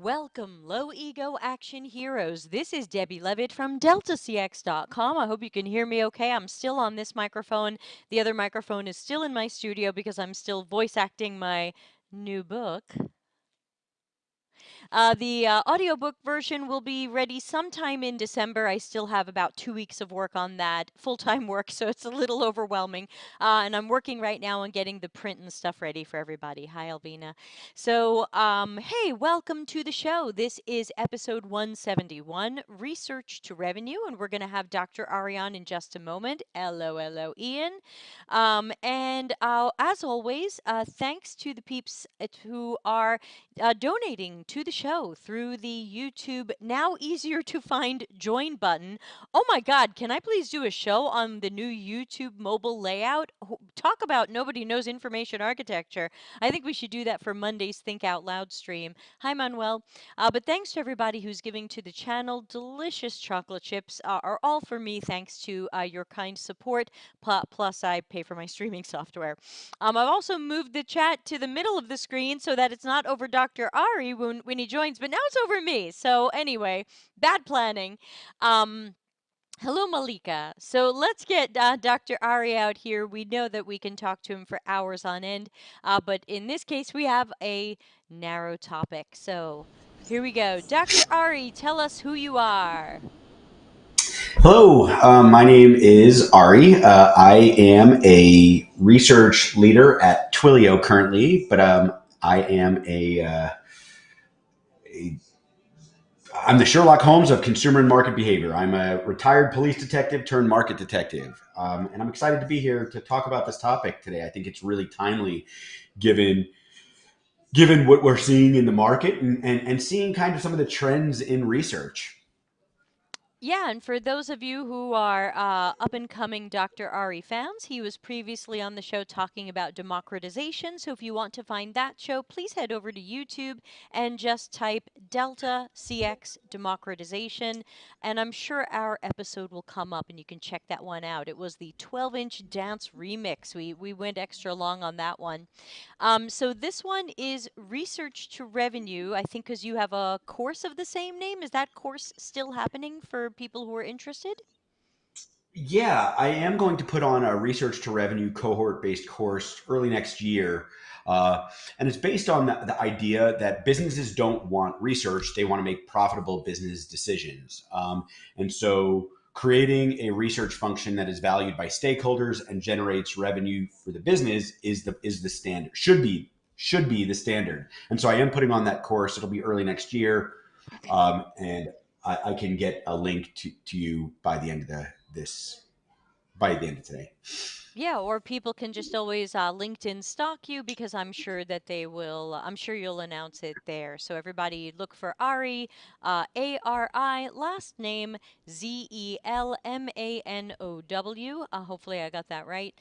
Welcome, low ego action heroes. This is Debbie Levitt from deltacx.com. I hope you can hear me okay. I'm still on this microphone. The other microphone is still in my studio because I'm still voice acting my new book. The audiobook version will be ready sometime in December. I still have about 2 weeks of work on that, full-time work, so it's a little overwhelming. And I'm working right now on getting the print and stuff ready for everybody. Hi, Alvina. So, hey, welcome to the show. This is episode 171, Research to Revenue, and we're going to have Dr. Ari on in just a moment. Hello, hello, Ian. And as always, thanks to the peeps who are donating to the show through the YouTube now easier to find join button. Oh my God, can I please do a show on the new YouTube mobile layout? Talk about nobody knows information architecture. I think we should do that for Monday's Think Out Loud stream. Hi, Manuel. But thanks to everybody who's giving to the channel. Delicious chocolate chips are all for me thanks to your kind support. Plus, I pay for my streaming software. I've also moved the chat to the middle of the screen so that it's not over Dr. Ari when he joins, but now it's over me. So anyway, bad planning. Hello, Malika. So let's get Dr. Ari out here. We know that we can talk to him for hours on end, but in this case, we have a narrow topic. So here we go. Dr. Ari, tell us who you are. Hello, my name is Ari. I am a research leader at Twilio currently, but I am a I'm the Sherlock Holmes of consumer and market behavior. I'm a retired police detective turned market detective, and I'm excited to be here to talk about this topic today. I think it's really timely, given what we're seeing in the market and seeing kind of some of the trends in research. Yeah, and for those of you who are up and coming Dr. Ari fans, he was previously on the show talking about democratization. So if you want to find that show, please head over to YouTube and just type Delta CX democratization. And I'm sure our episode will come up and you can check that one out. It was the 12-inch dance remix. We went extra long on that one. So this one is research to revenue, I think, because you have a course of the same name. Is that course still happening for people who are interested? Yeah, I am going to put on a research to revenue cohort based course early next year. And it's based on the idea that businesses don't want research, they want to make profitable business decisions. And so creating a research function that is valued by stakeholders and generates revenue for the business is the standard, should be the standard. And so I am putting on that course. It'll be early next year. And I can get a link to you by the end of this by the end of today. Yeah, or people can just always LinkedIn stalk you because I'm sure that they will. I'm sure you'll announce it there. So everybody look for Ari, Ari, last name Zelmanow. Hopefully I got that right.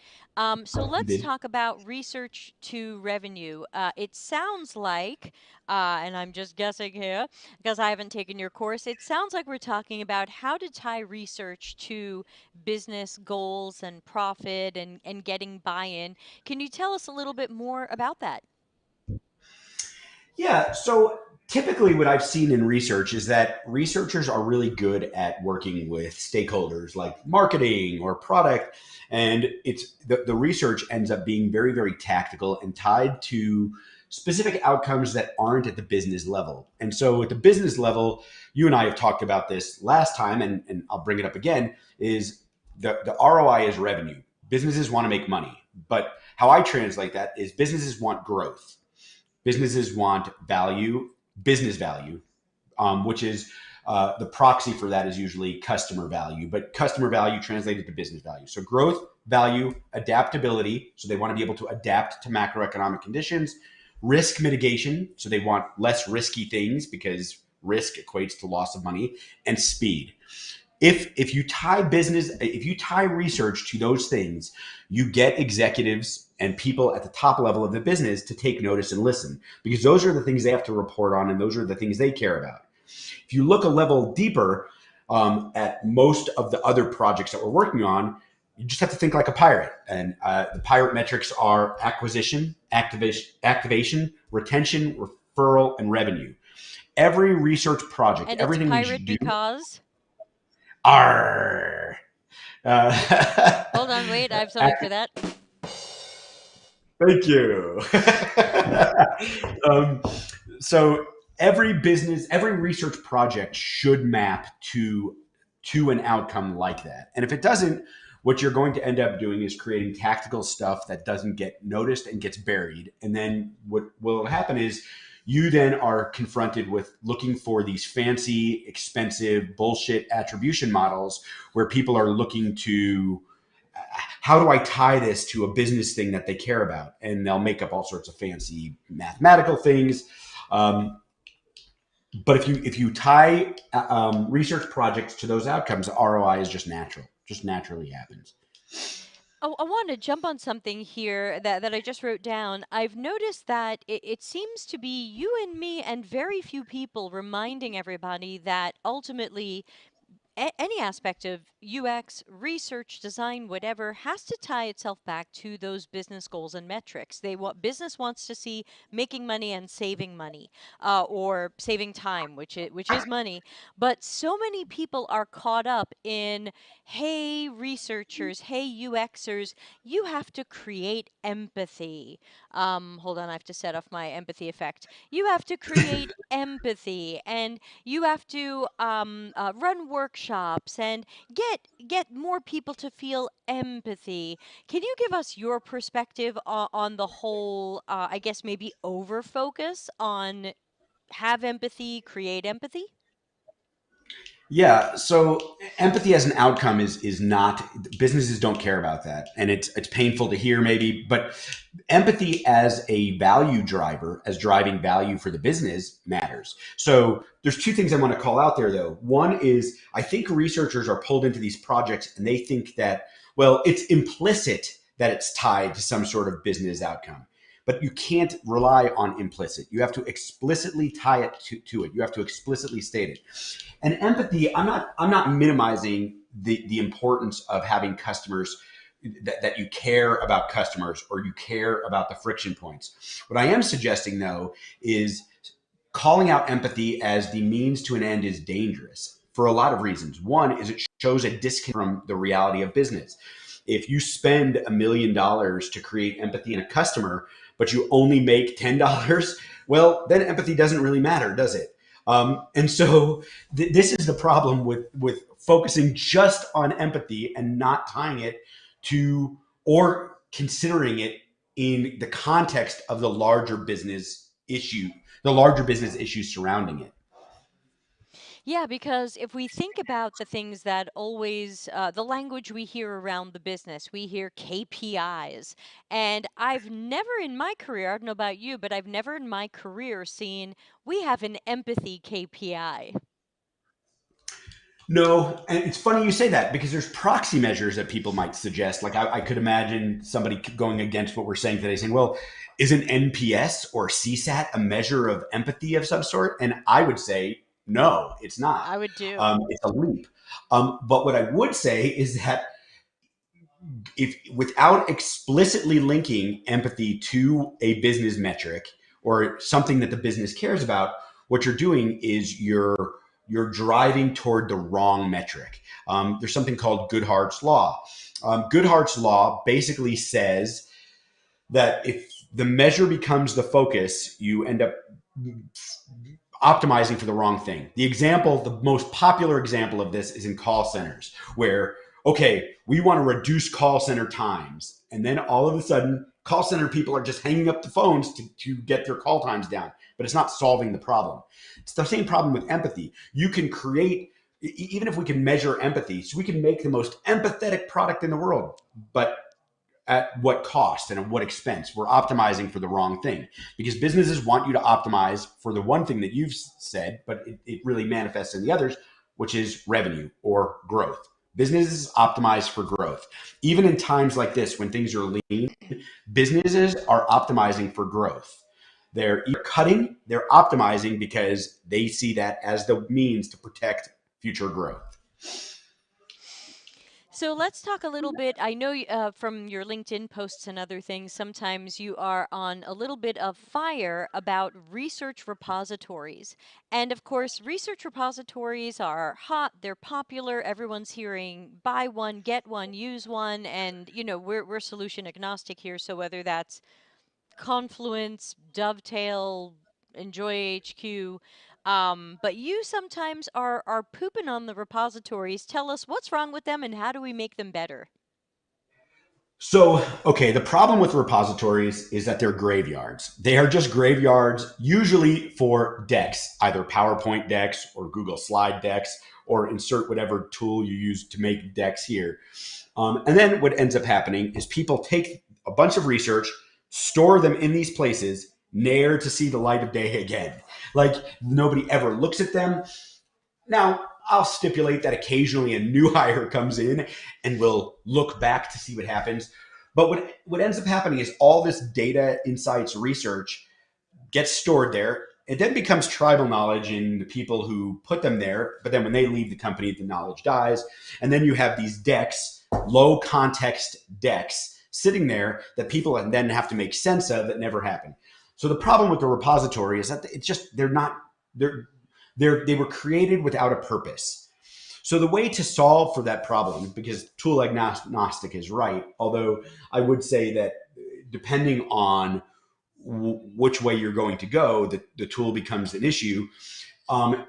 So You let's did. talk about research to revenue. It sounds like, and I'm just guessing here because I haven't taken your course. It sounds like we're talking about how to tie research to business goals and profit and getting buy-in. Can you tell us a little bit more about that? Yeah. So typically, what I've seen in research is that researchers are really good at working with stakeholders like marketing or product. And the research ends up being very, very tactical and tied to specific outcomes that aren't at the business level. And so at the business level, you and I have talked about this last time, and I'll bring it up again, is the ROI is revenue. Businesses want to make money. But how I translate that is businesses want growth. Businesses want value, business value, which is the proxy for that is usually customer value, but customer value translated to business value. So growth, value, adaptability. So they want to be able to adapt to macroeconomic conditions, risk mitigation. So they want less risky things because risk equates to loss of money, and speed. If you tie research to those things, you get executives and people at the top level of the business to take notice and listen, because those are the things they have to report on and those are the things they care about. If you look a level deeper at most of the other projects that we're working on, you just have to think like a pirate. And the pirate metrics are acquisition, activation, retention, referral, and revenue. Every research project, And it's everything we pirate should do, because. are. Hold on, wait, I have Uh, something for that. Thank you. um, so every business, every research project should map to an outcome like that. And if it doesn't, what you're going to end up doing is creating tactical stuff that doesn't get noticed and gets buried. And then what will happen is you then are confronted with looking for these fancy, expensive bullshit attribution models where people are looking to how do I tie this to a business thing that they care about? And they'll make up all sorts of fancy mathematical things. Um, but if you tie research projects to those outcomes, ROI is just natural, just naturally happens. Oh, I want to jump on something here that I just wrote down. I've noticed that it seems to be you and me and very few people reminding everybody that ultimately any aspect of UX, research, design, whatever, has to tie itself back to those business goals and metrics. Business wants to see making money and saving money, or saving time, which is money. But so many people are caught up in, hey, researchers, hey, UXers, you have to create empathy. Hold on, I have to set off my empathy effect. You have to create empathy, and you have to run workshops and get more people to feel empathy. Can you give us your perspective on the whole? I guess maybe over focus on have empathy, create empathy. Yeah. So empathy as an outcome is not businesses don't care about that, and it's painful to hear maybe, but empathy as a value driver, as driving value for the business matters. So there's two things I want to call out there though. One is I think researchers are pulled into these projects and they think that well, it's implicit that it's tied to some sort of business outcome. But you can't rely on implicit. You have to explicitly tie it to it. You have to explicitly state it. And empathy, I'm not minimizing the importance of having customers that you care about customers or you care about the friction points. What I am suggesting though is calling out empathy as the means to an end is dangerous for a lot of reasons. One is it shows a disconnect from the reality of business. If you spend $1 million to create empathy in a customer, but you only make $10, well, then empathy doesn't really matter, does it? And so this is the problem with focusing just on empathy and not tying it to or considering it in the context of the larger business issues surrounding it. Yeah, because if we think about the things that always, the language we hear around the business, we hear KPIs. And I've never in my career, I don't know about you, but I've never in my career seen we have an empathy KPI. No, and it's funny you say that because there's proxy measures that people might suggest. Like I could imagine somebody going against what we're saying today, saying, "Well, isn't NPS or CSAT a measure of empathy of some sort?" And I would say, no, it's not. I would do. It's a leap. But what I would say is that if without explicitly linking empathy to a business metric or something that the business cares about, what you're doing is you're driving toward the wrong metric. There's something called Goodhart's law. Goodhart's law basically says that if the measure becomes the focus, you end up optimizing for the wrong thing. The most popular example of this is in call centers, where, okay, we want to reduce call center times. And then all of a sudden, call center people are just hanging up the phones to get their call times down, but it's not solving the problem. It's the same problem with empathy. You can create, even if we can measure empathy, so we can make the most empathetic product in the world, but at what cost and at what expense? We're optimizing for the wrong thing because businesses want you to optimize for the one thing that you've said, but it really manifests in the others, which is revenue or growth. Businesses optimize for growth. Even in times like this, when things are lean, businesses are optimizing for growth. They're either cutting, they're optimizing because they see that as the means to protect future growth. So let's talk a little bit. I know from your LinkedIn posts and other things, sometimes you are on a little bit of fire about research repositories. And of course, research repositories are hot, they're popular, everyone's hearing buy one, get one, use one. And, we're solution agnostic here. So whether that's Confluence, Dovetail, Enjoy HQ. But you sometimes are pooping on the repositories. Tell us what's wrong with them and how do we make them better? So, okay, the problem with repositories is that they're graveyards. They are just graveyards, usually for decks, either PowerPoint decks or Google Slide decks, or insert whatever tool you use to make decks here. And then what ends up happening is people take a bunch of research, store them in these places, ne'er to see the light of day again. Like nobody ever looks at them. Now, I'll stipulate that occasionally a new hire comes in and will look back to see what happens. But what ends up happening is all this data, insights, research gets stored there. It then becomes tribal knowledge in the people who put them there. But then when they leave the company, the knowledge dies. And then you have these decks, low context decks, sitting there that people then have to make sense of that never happen. So the problem with the repository is that it's just they're they were created without a purpose. So the way to solve for that problem, because tool agnostic is right, although I would say that depending on which way you're going to go, the tool becomes an issue. Um,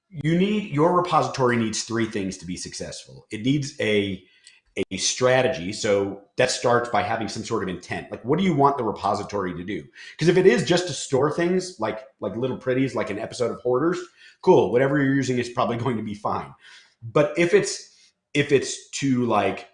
your repository needs three things to be successful. It needs a strategy. So that starts by having some sort of intent. Like, what do you want the repository to do? Because if it is just to store things like little pretties, like an episode of Hoarders, cool. Whatever you're using is probably going to be fine. But if it's to like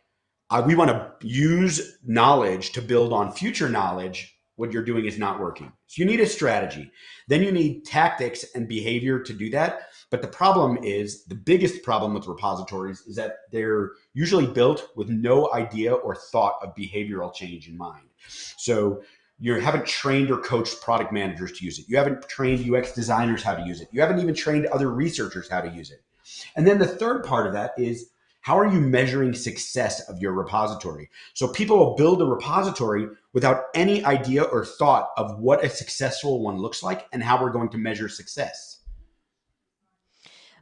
we want to use knowledge to build on future knowledge, what you're doing is not working. So you need a strategy. Then you need tactics and behavior to do that. But the problem is the biggest problem with repositories is that they're usually built with no idea or thought of behavioral change in mind. So you haven't trained or coached product managers to use it. You haven't trained UX designers how to use it. You haven't even trained other researchers how to use it. And then the third part of that is how are you measuring success of your repository? So people will build a repository without any idea or thought of what a successful one looks like and how we're going to measure success.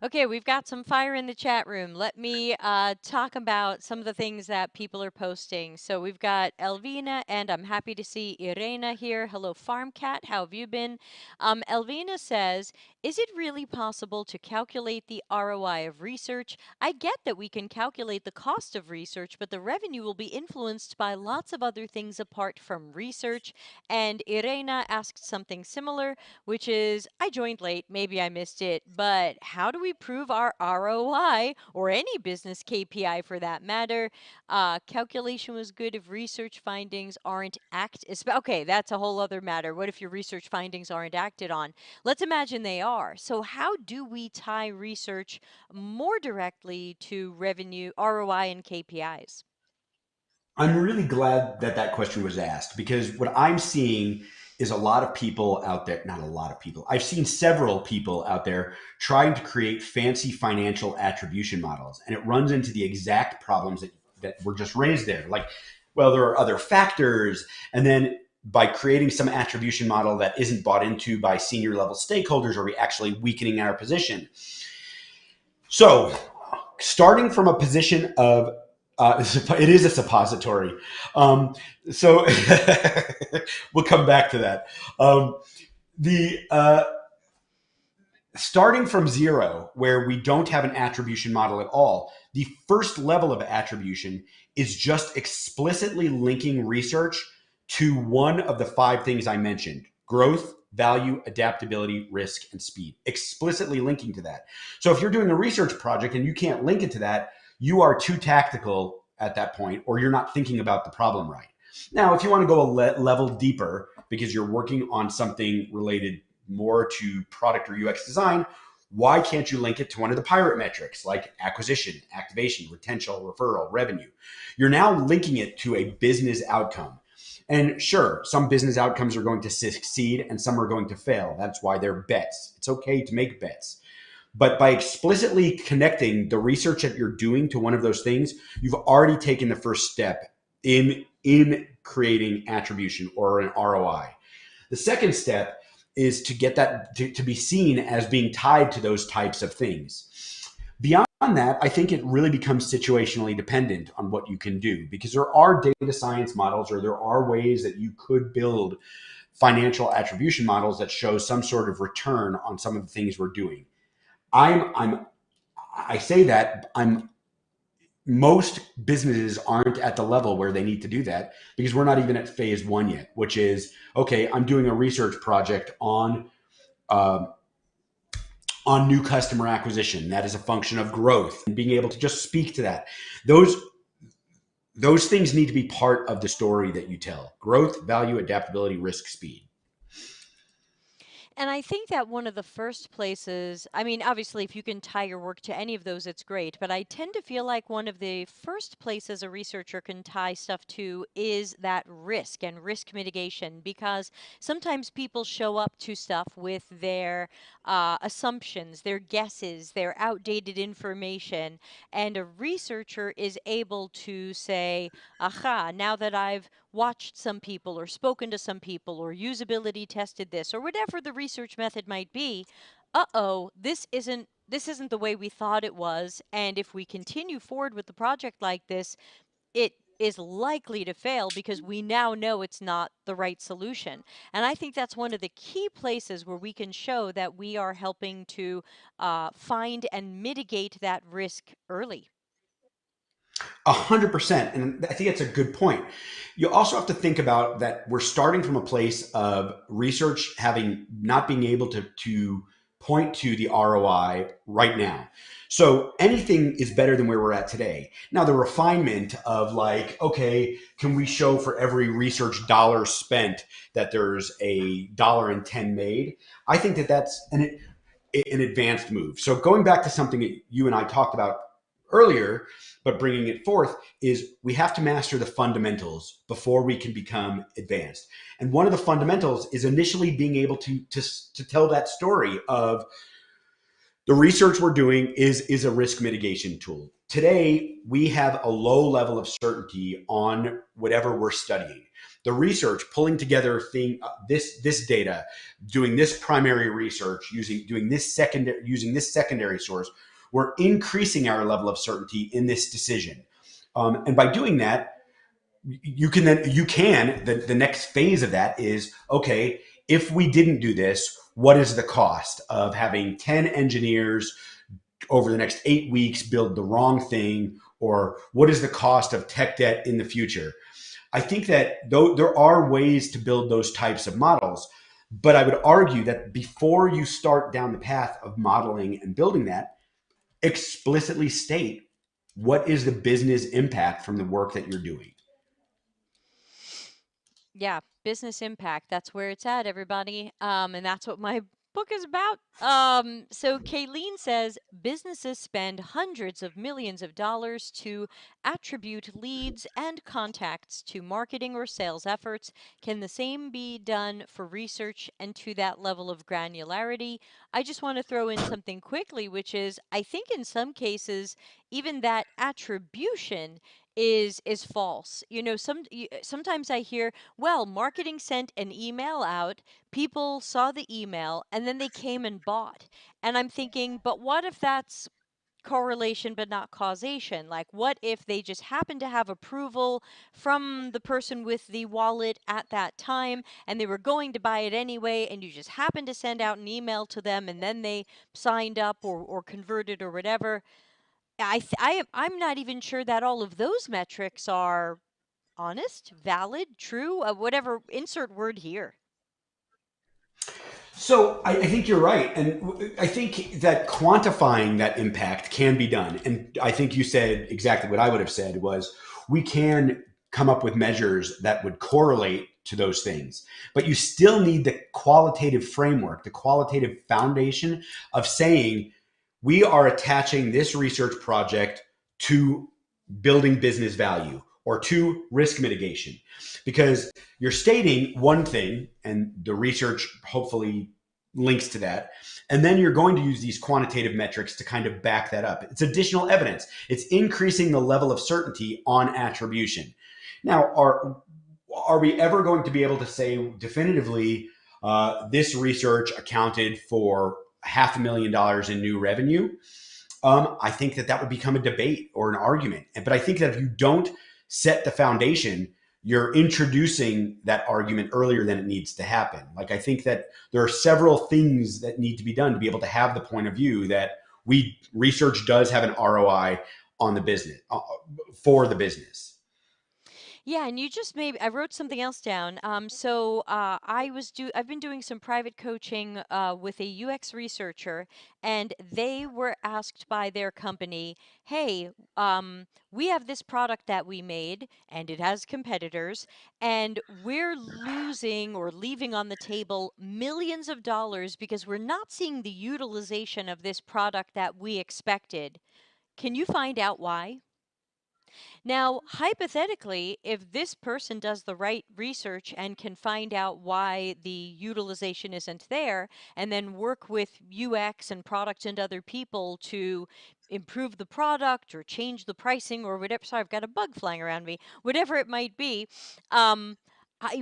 Okay, we've got some fire in the chat room. Let me talk about some of the things that people are posting. So we've got Elvina, and I'm happy to see Irena here. Hello, Farm Cat. How have you been? Elvina says, is it really possible to calculate the ROI of research? I get that we can calculate the cost of research, but the revenue will be influenced by lots of other things apart from research. And Irena asked something similar, which is I joined late, maybe I missed it, but how do we prove our ROI or any business KPI for that matter? Calculation was good if research findings aren't okay, that's a whole other matter. What if your research findings aren't acted on? Let's imagine they are. So how do we tie research more directly to revenue, ROI, and KPIs? I'm really glad that that question was asked because what I'm seeing is a lot of people out there, not a lot of people, I've seen several people out there trying to create fancy financial attribution models. And it runs into the exact problems that were just raised there. Like, well, there are other factors. And then by creating some attribution model that isn't bought into by senior level stakeholders, are we actually weakening our position? So, starting from a position of it is a suppository. Um, so we'll come back to that. The Starting from zero, where we don't have an attribution model at all, the first level of attribution is just explicitly linking research to one of the five things I mentioned: growth, value, adaptability, risk, and speed. Explicitly linking to that. So if you're doing a research project and you can't link it to that, you are too tactical at that point, or you're not thinking about the problem right. Now, if you want to go a level deeper because you're working on something related more to product or UX design, why can't you link it to one of the pirate metrics like acquisition, activation, retention, referral, revenue? You're now linking it to a business outcome. And sure, some business outcomes are going to succeed and some are going to fail. That's why they're bets. It's okay to make bets. But by explicitly connecting the research that you're doing to one of those things, you've already taken the first step in creating attribution or an ROI. The second step is to get that to be seen as being tied to those types of things. Beyond that, I think it really becomes situationally dependent on what you can do, because there are data science models, or there are ways that you could build financial attribution models that show some sort of return on some of the things we're doing. I'm I say that I'm most businesses aren't at the level where they need to do that, because we're not even at phase one yet, which is, okay, I'm doing a research project uh, on new customer acquisition. That is a function of growth, and being able to just speak to that. Those those things need to be part of the story that you tell: growth, value, adaptability, risk, speed. And I think that one of the first places, I mean, obviously, if you can tie your work to any of those, it's great. But I tend to feel like one of the first places a researcher can tie stuff to is that risk and risk mitigation, because sometimes people show up to stuff with their assumptions, their guesses, their outdated information. And a researcher is able to say, aha, now that I've watched some people or spoken to some people or usability tested this or whatever the research method might be, uh-oh, this isn't the way we thought it was, and if we continue forward with the project like this, it is likely to fail because we now know it's not the right solution. And I think that's one of the key places where we can show that we are helping to find and mitigate that risk early. 100%. And I think that's a good point. You also have to think about that we're starting from a place of research having not being able to point to the ROI right now. So anything is better than where we're at today. Now, the refinement of, like, okay, can we show for every research dollar spent that there's a dollar and 10 made? I think that that's an advanced move. So going back to something that you and I talked about earlier, but bringing it forth, is we have to master the fundamentals before we can become advanced. And one of the fundamentals is initially being able to tell that story of the research we're doing is a risk mitigation tool. Today, we have a low level of certainty on whatever we're studying. The research, pulling together this data, doing this primary research, using this secondary source, we're increasing our level of certainty in this decision. And by doing that, the next phase of that is, okay, if we didn't do this, what is the cost of having 10 engineers over the next 8 weeks build the wrong thing, or what is the cost of tech debt in the future? I think that though there are ways to build those types of models, but I would argue that before you start down the path of modeling and building that, explicitly state what is the business impact from the work that you're doing. Yeah, business impact. That's where it's at, everybody. And that's what my book is about. So Kayleen says businesses spend hundreds of millions of dollars to attribute leads and contacts to marketing or sales efforts. Can the same be done for research and to that level of granularity? I just want to throw in something quickly, which is I think in some cases, even that attribution is false. Sometimes I hear, well, marketing sent an email out, people saw the email, and then they came and bought. And I'm thinking, but what if that's correlation but not causation? Like, what if they just happen to have approval from the person with the wallet at that time and they were going to buy it anyway, and you just happened to send out an email to them and then they signed up or converted or whatever? I'm not even sure that all of those metrics are honest, valid, true, whatever, insert word here. So I think you're right, and I think that quantifying that impact can be done. And I think you said exactly what I would have said was, we can come up with measures that would correlate to those things, but you still need the qualitative framework, the qualitative foundation of saying we are attaching this research project to building business value or to risk mitigation, because you're stating one thing and the research hopefully links to that. And then you're going to use these quantitative metrics to kind of back that up. It's additional evidence. It's increasing the level of certainty on attribution. Now, are we ever going to be able to say definitively this research accounted for $500,000 in new revenue? I think that that would become a debate or an argument. But I think that if you don't set the foundation, you're introducing that argument earlier than it needs to happen. Like, I think that there are several things that need to be done to be able to have the point of view that we research does have an ROI on the business for the business. Yeah, and you just maybe I wrote something else down. I've been doing some private coaching with a UX researcher, and they were asked by their company, "Hey, we have this product that we made, and it has competitors, and we're losing or leaving on the table millions of dollars because we're not seeing the utilization of this product that we expected. Can you find out why?" Now, hypothetically, if this person does the right research and can find out why the utilization isn't there, and then work with UX and product and other people to improve the product or change the pricing or whatever. Sorry, I've got a bug flying around me. Whatever it might be, um,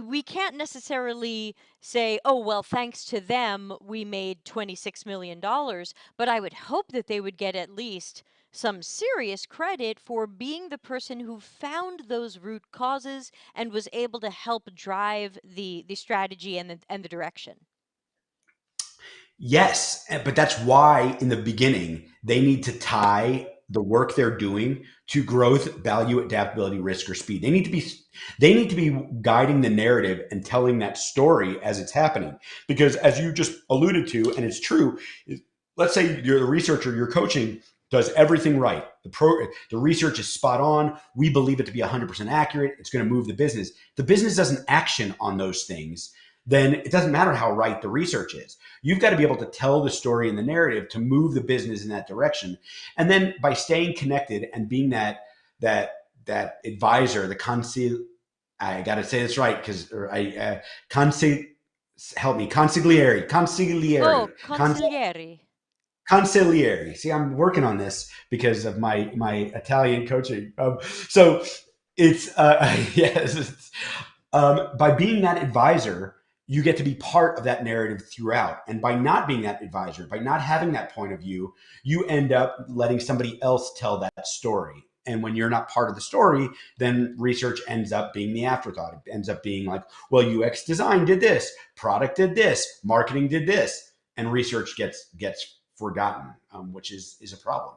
we can't necessarily say, oh, well, thanks to them, we made $26 million. But I would hope that they would get at least some serious credit for being the person who found those root causes and was able to help drive the strategy and the direction. Yes, but that's why in the beginning they need to tie the work they're doing to growth, value, adaptability, risk, or speed. They need to be guiding the narrative and telling that story as it's happening. Because as you just alluded to, and it's true, let's say you're the researcher, you're coaching does everything right. The research is spot on. We believe it to be 100% accurate. It's going to move the business. The business doesn't action on those things, then it doesn't matter how right the research is. You've got to be able to tell the story and the narrative to move the business in that direction. And then by staying connected and being that that advisor, the consil I got to say this right because I consi help me Oh, cons, consigliere. consigliere. See, I'm working on this because of my Italian coaching. So it's yes, by being that advisor, you get to be part of that narrative throughout. And by not being that advisor, by not having that point of view, you end up letting somebody else tell that story. And when you're not part of the story, then research ends up being the afterthought. It ends up being like, well, UX design did this, product did this, marketing did this, and research gets forgotten, which is a problem.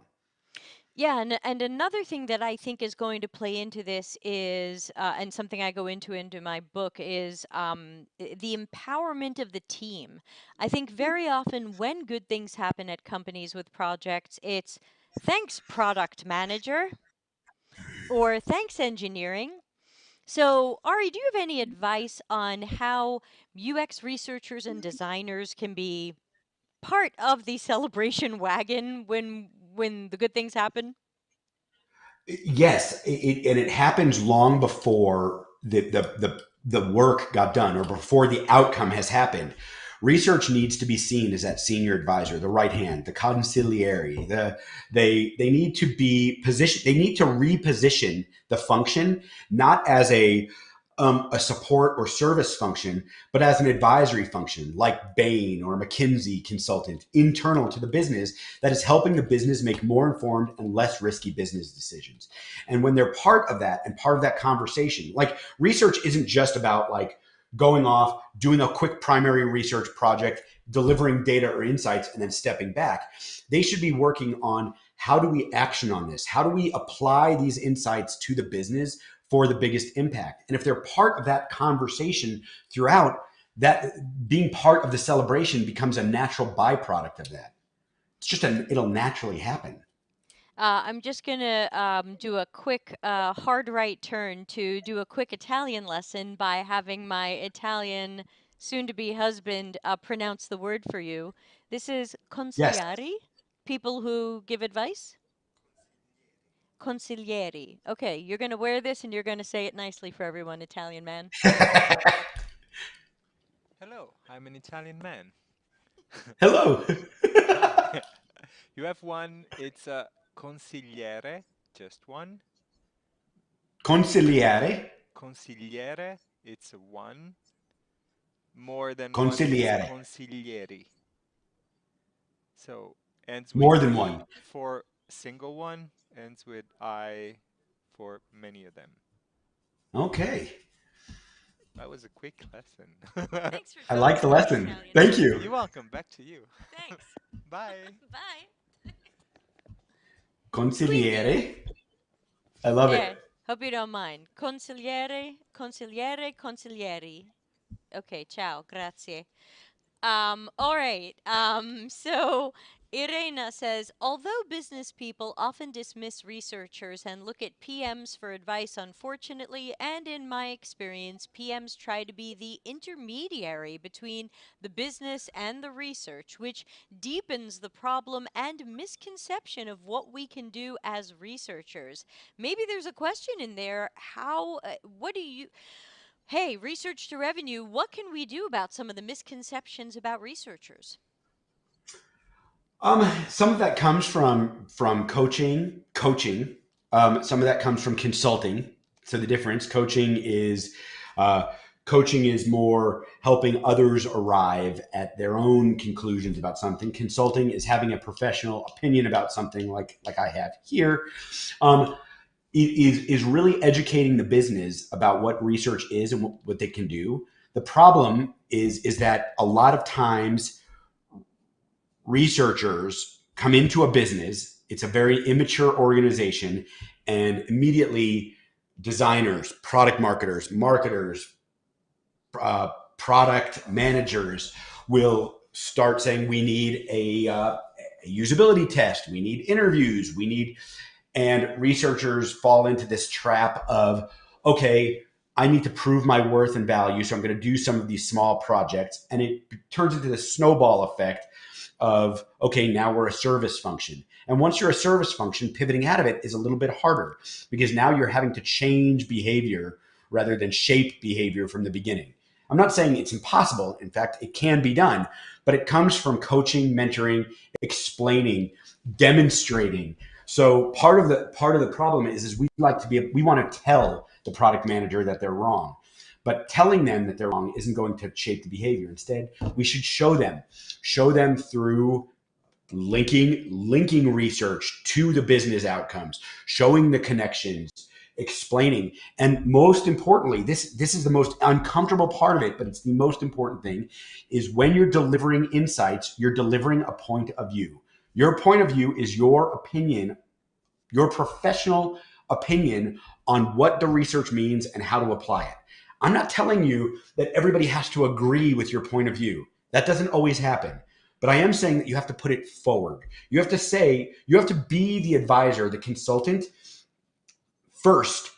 Yeah, and another thing that I think is going to play into this is, and something I go into my book is the empowerment of the team. I think very often when good things happen at companies with projects, it's thanks product manager or thanks engineering. So, Ari, do you have any advice on how UX researchers and designers can be part of the celebration wagon when the good things happen? Yes, and it happens long before the work got done or before the outcome has happened. Research needs to be seen as that senior advisor, the right hand, the consigliere. They need to be positioned. They need to reposition the function not as a support or service function, but as an advisory function like Bain or McKinsey consultant internal to the business that is helping the business make more informed and less risky business decisions. And when they're part of that and part of that conversation, like research isn't just about like going off, doing a quick primary research project, delivering data or insights, and then stepping back. They should be working on how do we action on this? How do we apply these insights to the business for the biggest impact? And if they're part of that conversation throughout, that being part of the celebration becomes a natural byproduct of that. It'll naturally happen. I'm just gonna do a quick hard right turn to do a quick Italian lesson by having my Italian soon-to-be husband pronounce the word for you. This is Yes. consigliari, people who give advice. Consiglieri. Okay, you're gonna wear this and you're gonna say it nicely for everyone, Italian man. Hello, I'm an Italian man. Hello. Hi. You have one, it's a consigliere, just one. Consigliere. Consigliere, it's a one. More than one, it's Consigliere. consiglieri. So ends with More than E one. for single one, ends with I for many of them. Okay. That was a quick lesson. Thanks for I showing like us the about lesson. Italian. Thank you. You're welcome. Back to you. Thanks. Bye. Bye. Quindi, Consigliere. I love it. there. Hope you don't mind. Consigliere, consigliere, consiglieri. Okay, ciao, grazie. All right. So Irena says, although business people often dismiss researchers and look at PMs for advice, unfortunately, and in my experience, PMs try to be the intermediary between the business and the research, which deepens the problem and misconception of what we can do as researchers. Maybe there's a question in there. What do you, hey, research to revenue, what can we do about some of the misconceptions about researchers? Some of that comes from coaching. Some of that comes from consulting. So the difference, uh, coaching is more helping others arrive at their own conclusions about something. Consulting is having a professional opinion about something, like I have here. Um, is really educating the business about what research is and what they can do. The problem is that a lot of times researchers come into a business, it's a very immature organization, and immediately designers, product marketers, product managers will start saying we need a usability test, we need interviews, we need, and researchers fall into this trap of, okay, I need to prove my worth and value, so I'm going to do some of these small projects. And it turns into this snowball effect of, okay, now we're a service function. And once you're a service function, pivoting out of it is a little bit harder because now you're having to change behavior rather than shape behavior from the beginning. I'm not saying it's impossible. In fact, it can be done, but it comes from coaching, mentoring, explaining, demonstrating. So part of the problem is we want to tell the product manager that they're wrong, but telling them that they're wrong isn't going to shape the behavior. Instead, we should show them through linking research to the business outcomes, showing the connections, explaining, and most importantly, this is the most uncomfortable part of it, but it's the most important thing, is when you're delivering insights, you're delivering a point of view. Your point of view is your opinion, your professional opinion on what the research means and how to apply it. I'm not telling you that everybody has to agree with your point of view. That doesn't always happen. But I am saying that you have to put it forward. You have to be the advisor, the consultant first.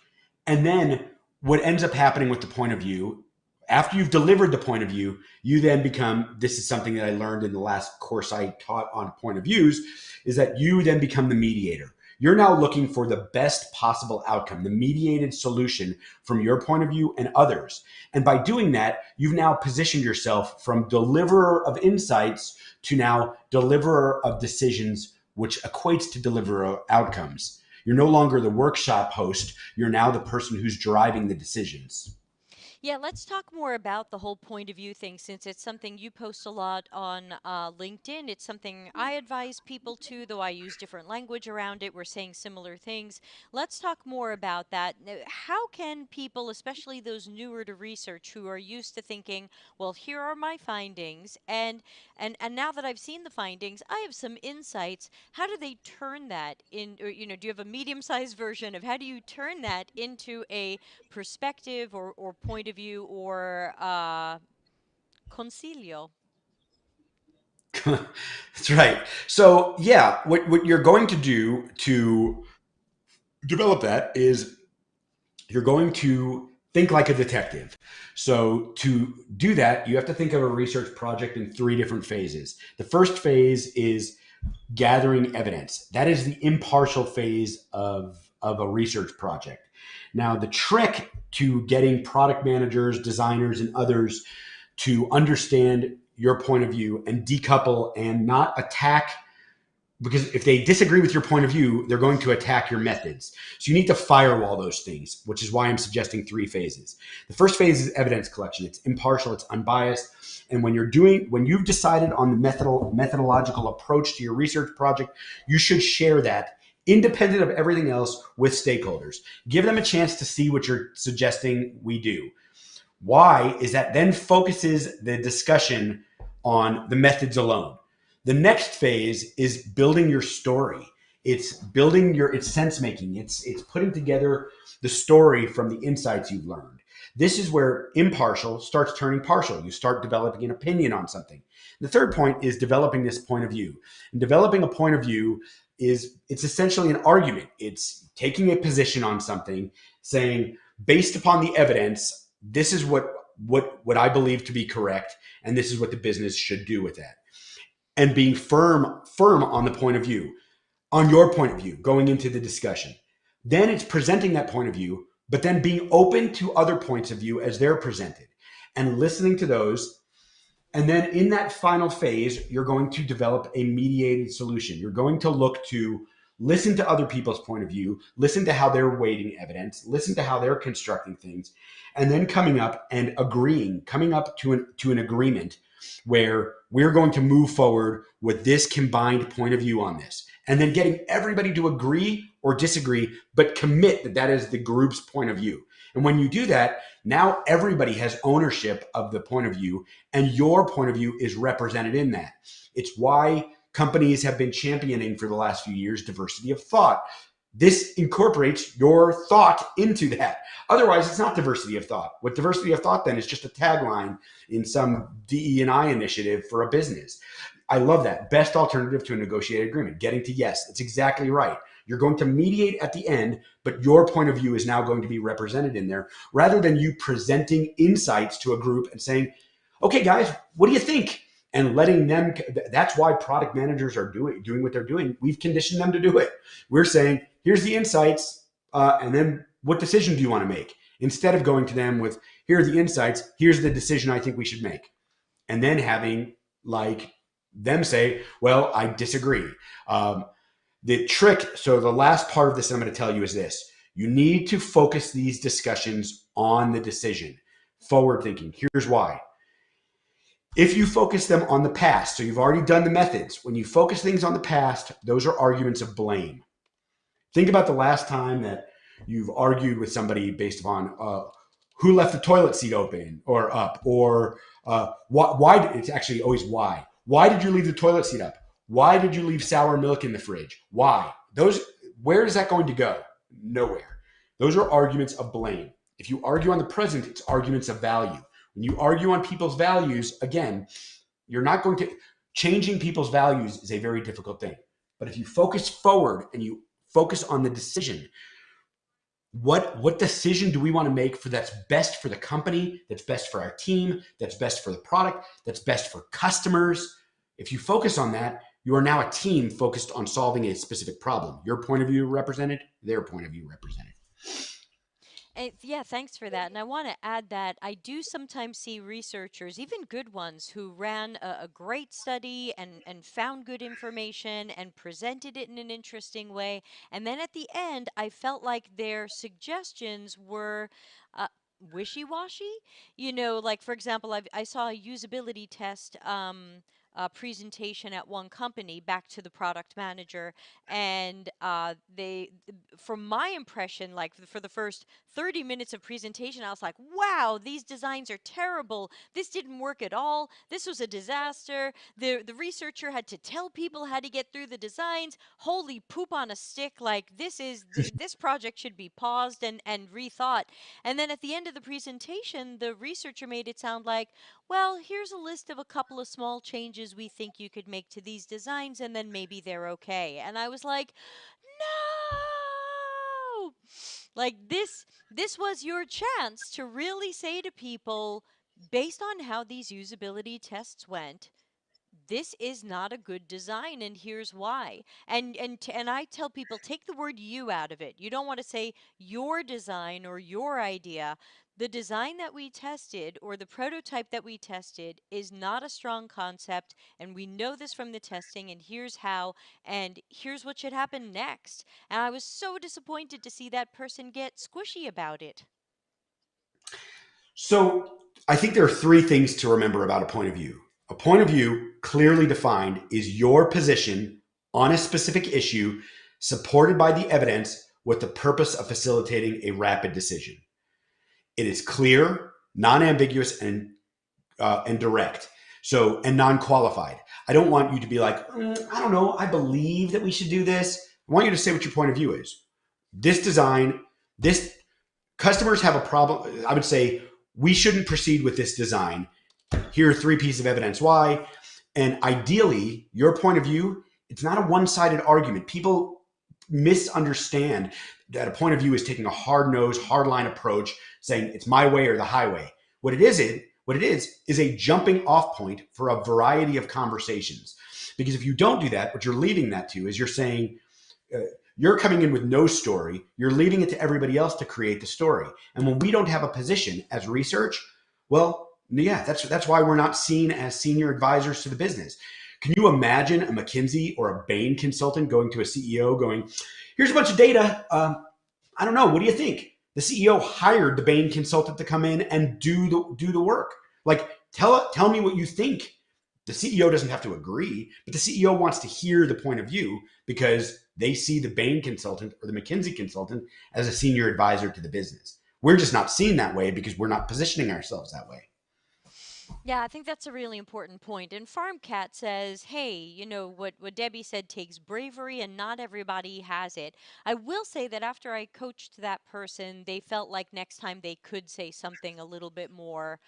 And then what ends up happening with the point of view, after you've delivered the point of view, you then become, this is something that I learned in the last course I taught on point of views, is that you then become the mediator. You're now looking for the best possible outcome, the mediated solution from your point of view and others. And by doing that, you've now positioned yourself from deliverer of insights to now deliverer of decisions, which equates to deliverer of outcomes. You're no longer the workshop host. You're now the person who's driving the decisions. Yeah, let's talk more about the whole point of view thing since it's something you post a lot on LinkedIn. It's something I advise people to, though I use different language around it. We're saying similar things. Let's talk more about that. How can people, especially those newer to research who are used to thinking, well, here are my findings, and now that I've seen the findings, I have some insights. How do they turn that in, or, do you have a medium-sized version of how do you turn that into a perspective or point of view or consiglio? That's right. So, yeah, what you're going to do to develop that is you're going to think like a detective. So, to do that, you have to think of a research project in three different phases. The first phase is gathering evidence. That is the impartial phase of a research project. Now, the trick to getting product managers, designers, and others to understand your point of view and decouple and not attack, because if they disagree with your point of view, they're going to attack your methods. So you need to firewall those things, which is why I'm suggesting 3 phases. The first phase is evidence collection. It's impartial, it's unbiased. And when you've decided on the methodological approach to your research project, you should share that independent of everything else with stakeholders. Give them a chance to see what you're suggesting we do. Why is that then focuses the discussion on the methods alone. The next phase is building your story. It's building it's sense making. It's putting together the story from the insights you've learned. This is where impartial starts turning partial. You start developing an opinion on something. The third point is developing this point of view. And developing a point of view it's essentially an argument. It's taking a position on something, saying, based upon the evidence, this is what I believe to be correct, and this is what the business should do with that. And being firm on the point of view, on your point of view, going into the discussion. Then it's presenting that point of view, but then being open to other points of view as they're presented and listening to those. And then in that final phase, you're going to develop a mediated solution. You're going to look to listen to other people's point of view, listen to how they're weighting evidence, listen to how they're constructing things, and then coming up and agreeing, coming up to an agreement where we're going to move forward with this combined point of view on this. And then getting everybody to agree or disagree, but commit that that is the group's point of view. And when you do that, now everybody has ownership of the point of view, and your point of view is represented in that. It's why companies have been championing for the last few years diversity of thought. This incorporates your thought into that. Otherwise, it's not diversity of thought. What diversity of thought then is just a tagline in some DE&I initiative for a business. I love that. Best alternative to a negotiated agreement, getting to yes. It's exactly right. You're going to mediate at the end, but your point of view is now going to be represented in there rather than you presenting insights to a group and saying, okay, guys, what do you think? And letting them, that's why product managers are doing what they're doing. We've conditioned them to do it. We're saying, here's the insights, and then what decision do you want to make? Instead of going to them with, here are the insights, here's the decision I think we should make. And then having like them say, well, I disagree. The trick, so the last part of this I'm going to tell you is this. You need to focus these discussions on the decision. Forward thinking. Here's why. If you focus them on the past, so you've already done the methods, when you focus things on the past, those are arguments of blame. Think about the last time that you've argued with somebody based upon who left the toilet seat open or up, or why. It's actually always why. Why did you leave the toilet seat up? Why did you leave sour milk in the fridge? Why? Where is that going to go? Nowhere. Those are arguments of blame. If you argue on the present, it's arguments of value. When you argue on people's values, again, you're not going to, changing people's values is a very difficult thing. But if you focus forward and you focus on the decision, what decision do we want to make for that's best for the company, that's best for our team, that's best for the product, that's best for customers? If you focus on that, you are now a team focused on solving a specific problem. Your point of view represented, their point of view represented. Yeah, thanks for that. And I want to add that I do sometimes see researchers, even good ones, who ran a great study and found good information and presented it in an interesting way. And then at the end, I felt like their suggestions were uh, wishy-washy. Like for example, I saw a usability test. Presentation at one company back to the product manager, and from my impression, like for the first 30 minutes of presentation, I was like, wow, these designs are terrible. This didn't work at all. This was a disaster. The researcher had to tell people how to get through the designs. Holy poop on a stick. Like this project should be paused and rethought. And then at the end of the presentation, the researcher made it sound like, well, here's a list of a couple of small changes we think you could make to these designs, and then maybe they're okay. And I was like, no! Like this was your chance to really say to people, based on how these usability tests went, this is not a good design, and here's why. And I tell people, take the word you out of it. You don't want to say your design or your idea. the design that we tested or the prototype that we tested is not a strong concept, and we know this from the testing, and here's how, and here's what should happen next. And I was so disappointed to see that person get squishy about it. So I think there are three things to remember about a point of view. A point of view, clearly defined, is your position on a specific issue supported by the evidence with the purpose of facilitating a rapid decision. It is clear, non-ambiguous, and direct. So, and non-qualified. I don't want you to be like, I don't know, I believe that we should do this. I want you to say what your point of view is. This design, this customers have a problem. I would say we shouldn't proceed with this design. Here are three pieces of evidence why. And ideally, your point of view, it's not a one-sided argument. People misunderstand that a point of view is taking a hard-nosed, hard-line approach, saying it's my way or the highway. What it is a jumping off point for a variety of conversations. Because if you don't do that, what you're leading that to is you're saying, you're coming in with no story. You're leaving it to everybody else to create the story. And when we don't have a position as research, well, yeah, that's why we're not seen as senior advisors to the business. Can you imagine a McKinsey or a Bain consultant going to a CEO going, here's a bunch of data. I don't know. What do you think? The CEO hired the Bain consultant to come in and do the work. Like, tell me what you think. The CEO doesn't have to agree, but the CEO wants to hear the point of view because they see the Bain consultant or the McKinsey consultant as a senior advisor to the business. We're just not seen that way because we're not positioning ourselves that way. Yeah, I think that's a really important point. And FarmCat says, hey, what Debbie said takes bravery and not everybody has it. I will say that after I coached that person, they felt like next time they could say something a little bit more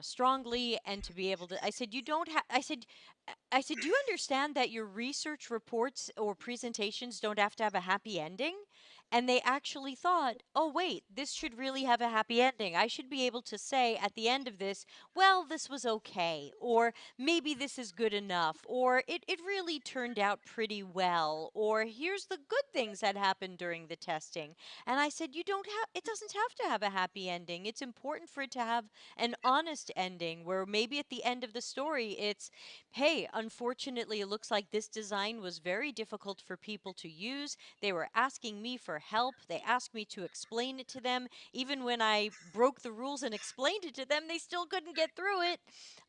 strongly and to be able to. I said, you don't have, I said, do you understand that your research reports or presentations don't have to have a happy ending? And they actually thought, oh, wait, this should really have a happy ending. I should be able to say at the end of this, well, this was okay, or maybe this is good enough, or it really turned out pretty well, or here's the good things that happened during the testing. And I said, it doesn't have to have a happy ending. It's important for it to have an honest ending where maybe at the end of the story, it's, hey, unfortunately, it looks like this design was very difficult for people to use. They were asking me for help. They asked me to explain it to them. Even when I broke the rules and explained it to them, they still couldn't get through it.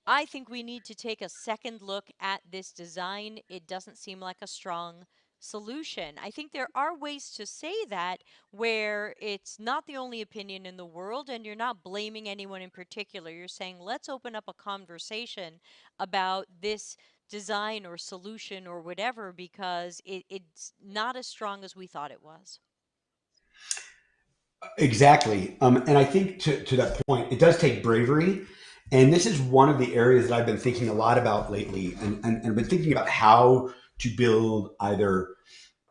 I think we need to take a second look at this design. It doesn't seem like a strong solution. I think there are ways to say that where it's not the only opinion in the world and you're not blaming anyone in particular. You're saying, let's open up a conversation about this design or solution or whatever because it's not as strong as we thought it was. Exactly. And I think to that point, it does take bravery. And this is one of the areas that I've been thinking a lot about lately. And I've been thinking about how to build either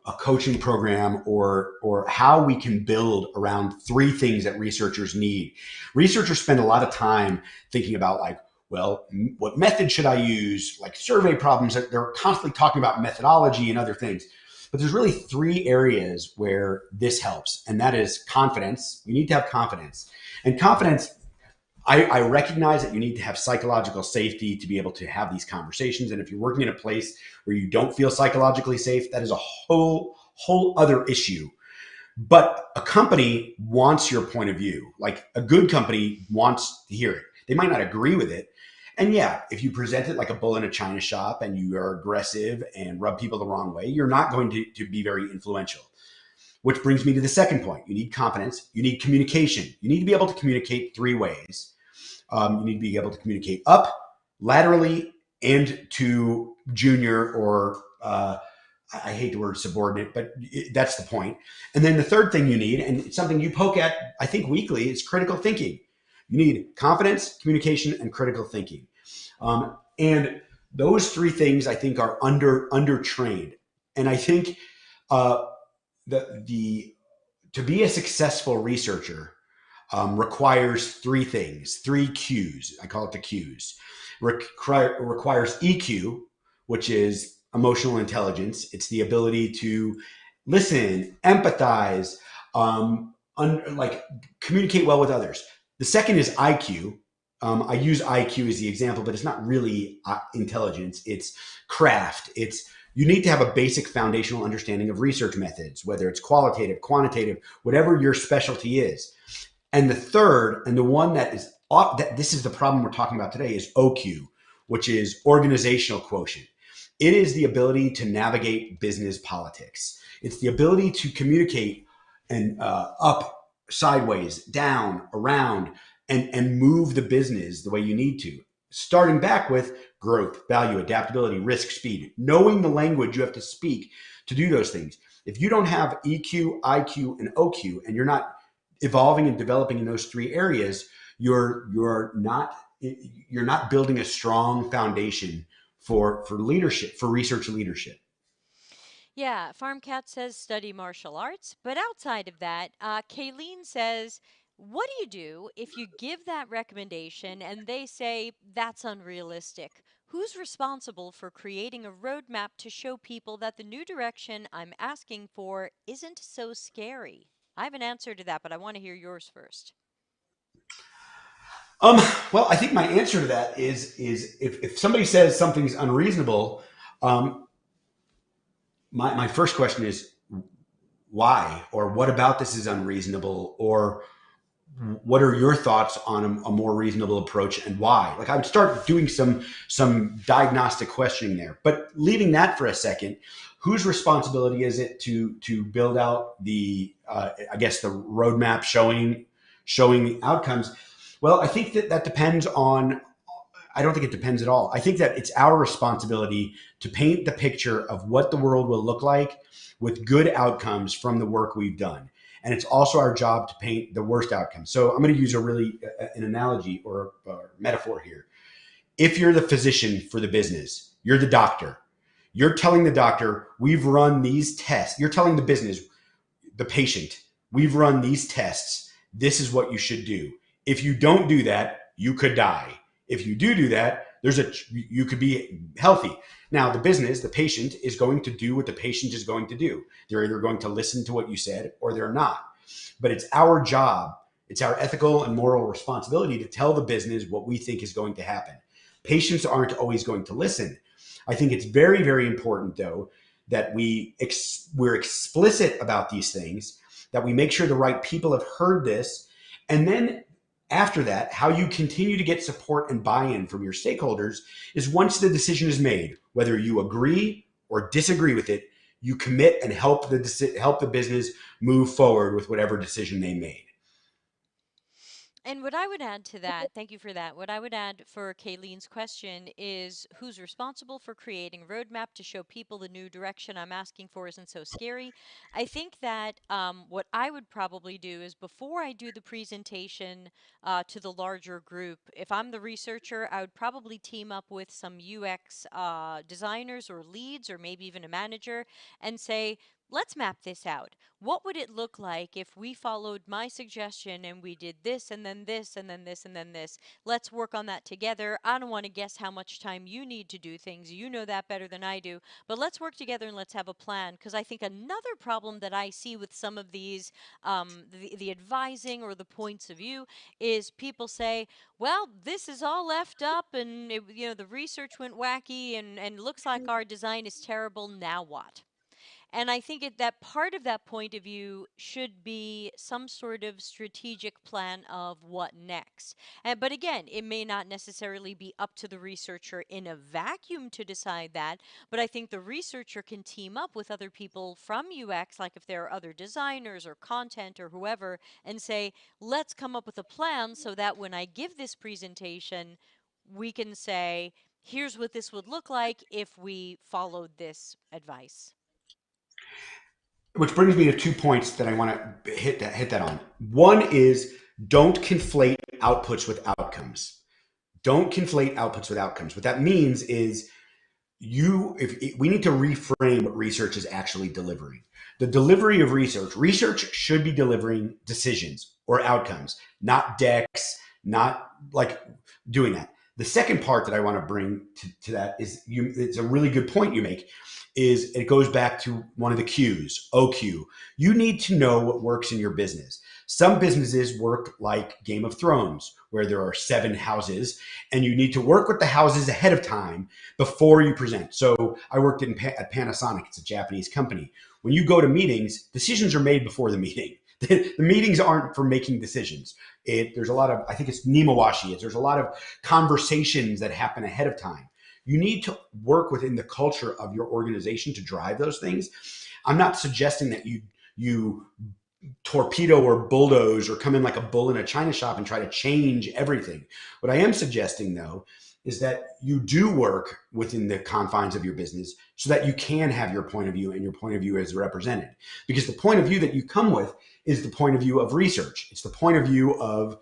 a coaching program or how we can build around three things that researchers need. Researchers spend a lot of time thinking about like, well, what method should I use? Like survey problems, they're constantly talking about methodology and other things. But there's really three areas where this helps, and that is confidence. You need to have confidence. And confidence, I recognize that you need to have psychological safety to be able to have these conversations. And if you're working in a place where you don't feel psychologically safe, that is a whole other issue. But a company wants your point of view. Like a good company wants to hear it. They might not agree with it. And yeah, if you present it like a bull in a china shop and you are aggressive and rub people the wrong way, you're not going to be very influential. Which brings me to the second point. You need confidence. You need communication. You need to be able to communicate three ways. You need to be able to communicate up, laterally, and to junior or I hate the word subordinate, but that's the point. And then the third thing you need, and it's something you poke at, I think, weekly, is critical thinking. You need confidence, communication, and critical thinking. And those three things I think are under trained. And I think uh, the to be a successful researcher requires three things, three Qs. I call it the Qs. Requires EQ, which is emotional intelligence. It's the ability to listen, empathize, like communicate well with others. The second is IQ. I use IQ as the example, but it's not really intelligence. It's craft. It's you need to have a basic foundational understanding of research methods, whether it's qualitative, quantitative, whatever your specialty is. And the third, and the one that is that this is the problem we're talking about today, is OQ, which is organizational quotient. It is the ability to navigate business politics. It's the ability to communicate and up, sideways, down, around, and move the business the way you need to. Starting back with growth, value, adaptability, risk, speed, knowing the language you have to speak to do those things. If you don't have EQ, IQ, and OQ, and you're not evolving and developing in those three areas, you're not building a strong foundation for leadership, for research leadership. Yeah, FarmCat says study martial arts, but outside of that, Kayleen says, what do you do if you give that recommendation and they say that's unrealistic? Who's responsible for creating a roadmap to show people that the new direction I'm asking for isn't so scary? I have an answer to that, but I want to hear yours first. Um, well, I think my answer to that is if somebody says something's unreasonable, um, my first question is why, or what about this is unreasonable, or what are your thoughts on a more reasonable approach and why? Like I would start doing some diagnostic questioning there. But leaving that for a second, whose responsibility is it to build out the I guess the roadmap showing the outcomes? Well, I think that depends on. I don't think it depends at all. I think that it's our responsibility to paint the picture of what the world will look like with good outcomes from the work we've done. And it's also our job to paint the worst outcomes. So I'm going to use an analogy or metaphor here. If you're the physician for the business, you're the doctor. You're telling the doctor, we've run these tests. You're telling the business, the patient, we've run these tests. This is what you should do. If you don't do that, you could die. If you do that, you could be healthy. Now, the business, the patient, is going to do what the patient is going to do. They're either going to listen to what you said or they're not. But it's our job, it's our ethical and moral responsibility to tell the business what we think is going to happen. Patients aren't always going to listen. I think it's very, very important, though, that we're explicit about these things, that we make sure the right people have heard this, and then after that, how you continue to get support and buy-in from your stakeholders is once the decision is made, whether you agree or disagree with it, you commit and help the business move forward with whatever decision they made. And what I would add to that, thank you for that. What I would add for Kayleen's question is who's responsible for creating a roadmap to show people the new direction I'm asking for isn't so scary? I think that what I would probably do is before I do the presentation to the larger group, if I'm the researcher, I would probably team up with some UX designers or leads or maybe even a manager and say, let's map this out. What would it look like if we followed my suggestion and we did this and then this and then this and then this? Let's work on that together. I don't want to guess how much time you need to do things. You know that better than I do. But let's work together and let's have a plan. Because I think another problem that I see with some of these, the advising or the points of view, is people say, well, this is all left up and the research went wacky and looks like our design is terrible. Now what? And I think that part of that point of view should be some sort of strategic plan of what next. But again, it may not necessarily be up to the researcher in a vacuum to decide that. But I think the researcher can team up with other people from UX, like if there are other designers or content or whoever, and say, let's come up with a plan so that when I give this presentation, we can say, here's what this would look like if we followed this advice. Which brings me to 2 points that I want to hit that on. One is don't conflate outputs with outcomes. Don't conflate outputs with outcomes. What that means is if we need to reframe what research is actually delivering. The delivery of research should be delivering decisions or outcomes, not decks, not like doing that. The second part that I want to bring to that is it's a really good point you make, is it goes back to one of the Qs, OQ. You need to know what works in your business. Some businesses work like Game of Thrones, where there are 7 houses and you need to work with the houses ahead of time before you present. So I worked at Panasonic. It's a Japanese company. When you go to meetings, decisions are made before the meeting. The meetings aren't for making decisions. There's a lot of, I think it's Nimawashi. There's a lot of conversations that happen ahead of time. You need to work within the culture of your organization to drive those things. I'm not suggesting that you torpedo or bulldoze or come in like a bull in a china shop and try to change everything. What I am suggesting, though, is that you do work within the confines of your business so that you can have your point of view and your point of view is represented. Because the point of view that you come with is the point of view of research. It's the point of view of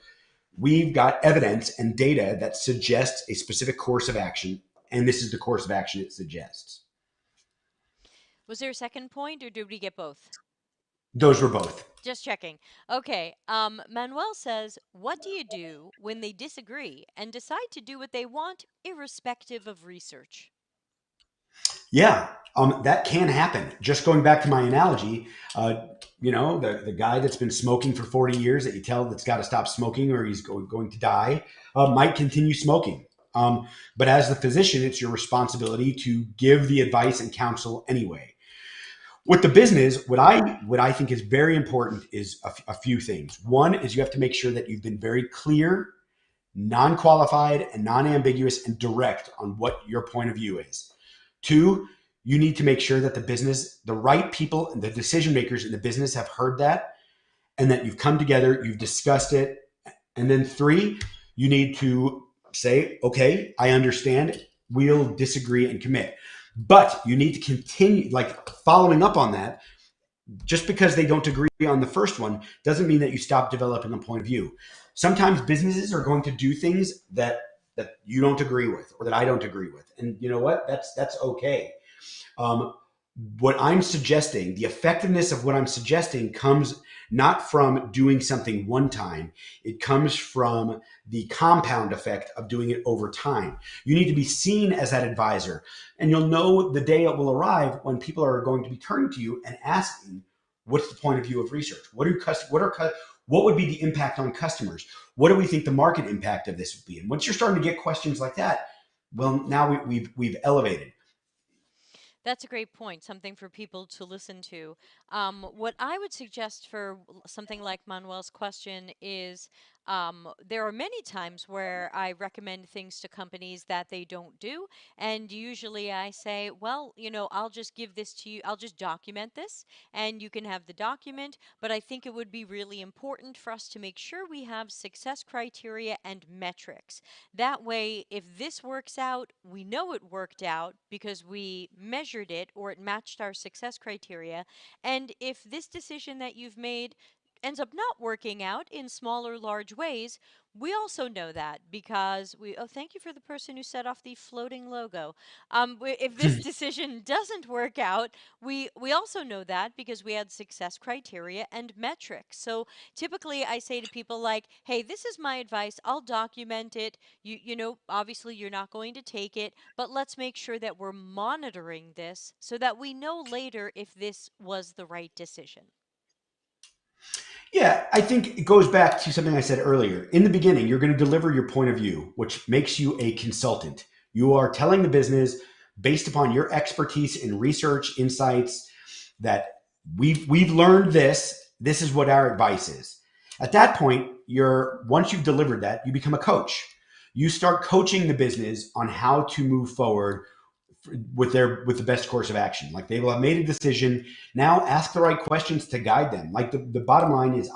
we've got evidence and data that suggests a specific course of action, and this is the course of action it suggests. Was there a second point, or did we get both? Those were both. Just checking. Okay. Manuel says, what do you do when they disagree and decide to do what they want, irrespective of research? Yeah, that can happen. Just going back to my analogy, the guy that's been smoking for 40 years that you tell that's got to stop smoking or he's going to die might continue smoking. But as the physician, it's your responsibility to give the advice and counsel anyway. With the business, what I think is very important is a few things. One is you have to make sure that you've been very clear, non-qualified, and non-ambiguous and direct on what your point of view is. 2, you need to make sure that the right people, and the decision makers in the business have heard that and that you've come together, you've discussed it. And then 3, you need to say, okay, I understand. We'll disagree and commit. But you need to continue, like following up on that. Just because they don't agree on the first one doesn't mean that you stop developing a point of view. Sometimes businesses are going to do things that you don't agree with or that I don't agree with. And you know what? That's okay. What I'm suggesting, the effectiveness of what I'm suggesting comes not from doing something one time. It comes from the compound effect of doing it over time. You need to be seen as that advisor, and you'll know the day it will arrive when people are going to be turning to you and asking, what's the point of view of research? What would be the impact on customers? What do we think the market impact of this would be? And once you're starting to get questions like that, well, now we've elevated. That's a great point, something for people to listen to. What I would suggest for something like Manuel's question is there are many times where I recommend things to companies that they don't do. And usually I say, well, I'll just give this to you, I'll just document this, and you can have the document. But I think it would be really important for us to make sure we have success criteria and metrics. That way, if this works out, we know it worked out because we measured it or it matched our success criteria. And if this decision that you've made ends up not working out in small or large ways, we also know that because thank you for the person who set off the floating logo. If this decision doesn't work out, we also know that because we had success criteria and metrics. So typically I say to people like, hey, this is my advice, I'll document it. Obviously you're not going to take it, but let's make sure that we're monitoring this so that we know later if this was the right decision. Yeah, I think it goes back to something I said earlier. In the beginning, you're going to deliver your point of view, which makes you a consultant. You are telling the business based upon your expertise in research, insights, that we've learned this. This is what our advice is. At that point, once you've delivered that, you become a coach. You start coaching the business on how to move forward with the best course of action. Like they will have made a decision. Now ask the right questions to guide them. Like the bottom line is